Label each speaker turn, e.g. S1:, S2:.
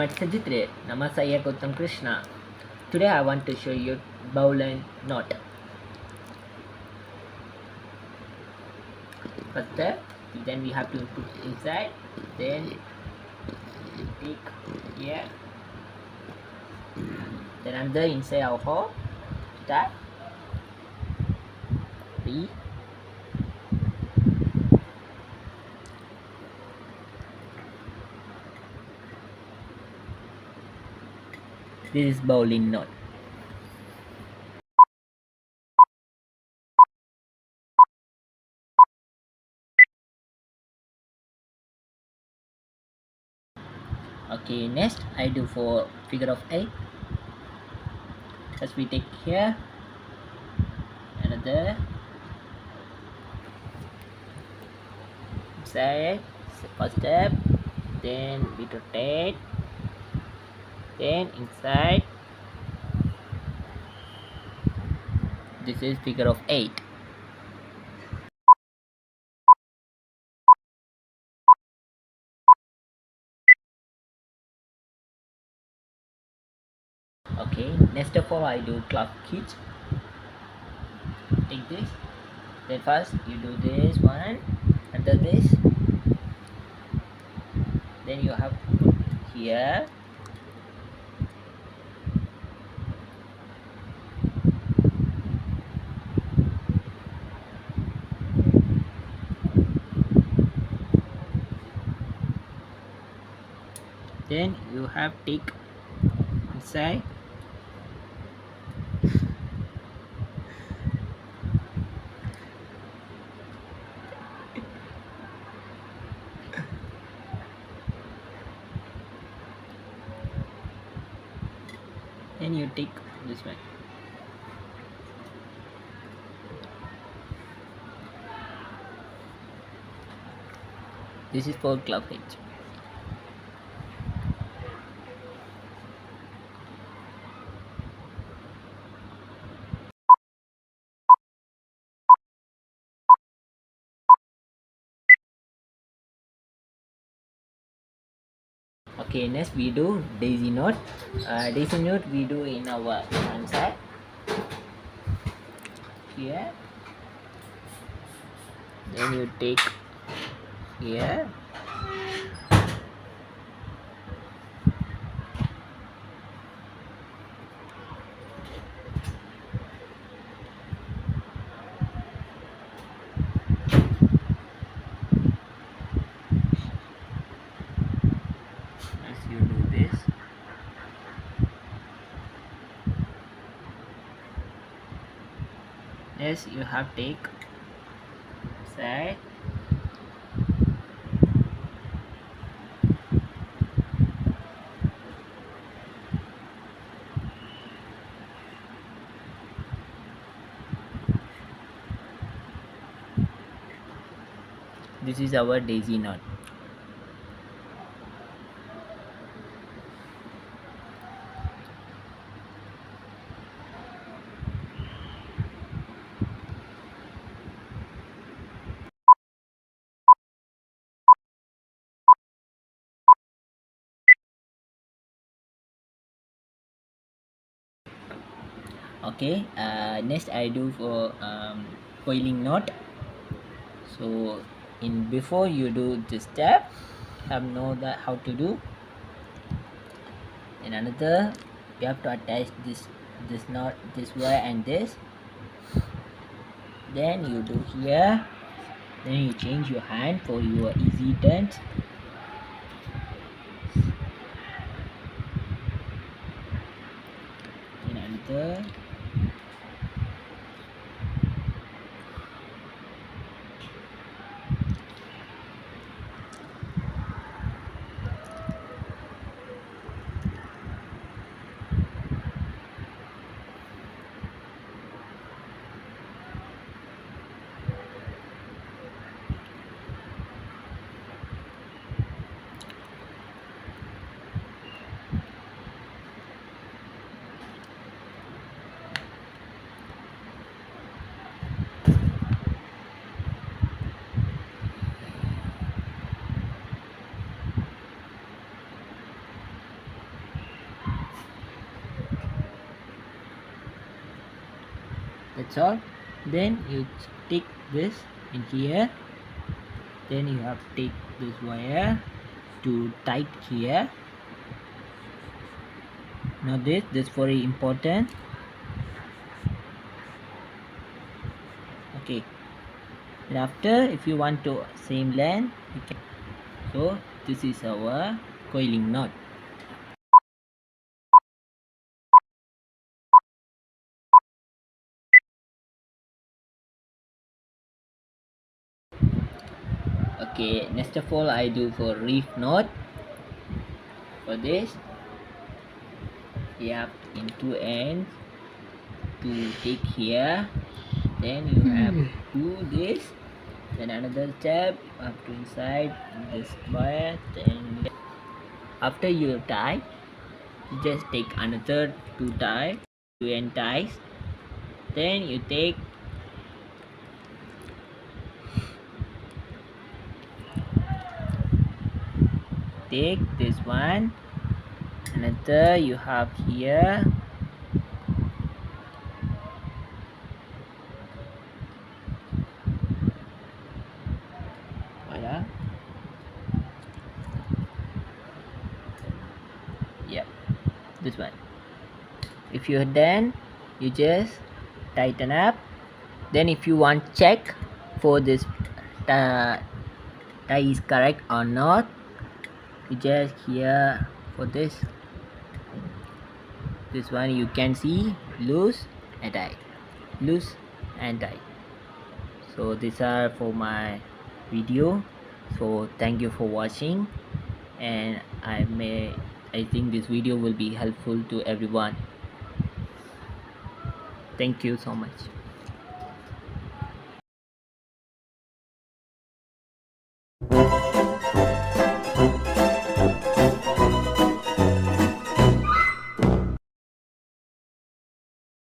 S1: at Sajitra. Namasaya Gautam Krishna. Today I want to show you bowl and knot. First step, then we have to put inside, then take here, then under inside our hole, start, 3, this is bowling knot. Okay, next I do for figure of 8. First we take here, another, inside, first step, then we rotate, then inside. This is figure of 8. Okay, next of all I do clock hitch. Take this, then first you do this one, under this, then you have to put here, then you have take inside, then you take this one. This is for club hitch. Okay, next we do daisy knot. Daisy knot we do in our front side here, then you take here, as you do this, yes, you have take side, this is our daisy knot. Okay, next I do for coiling knot. So in before you do this step, have know that how to do. And another, you have to attach this knot this way and this, then you do here, then you change your hand for your easy turns. And another, That's all. Then you stick this in here. Then you have to take this wire to tight here. Now this very important. Okay, and after, if you want to same length, you can. So this is our coiling knot. Okay, next of all, I do for reef knot. For this, you have in two ends to take here. Then you have to do this. Then another step, you have to inside this wire. Then after you tie, you just take another two end ties. Then you take this one, another you have here. Voila. Yep, this one. If you're done, you just tighten up. Then if you want check for this tie is correct or not, you just here for this one, you can see loose and tight, loose and tight. So these are for my video. So thank you for watching, and I think this video will be helpful to everyone. Thank you so much.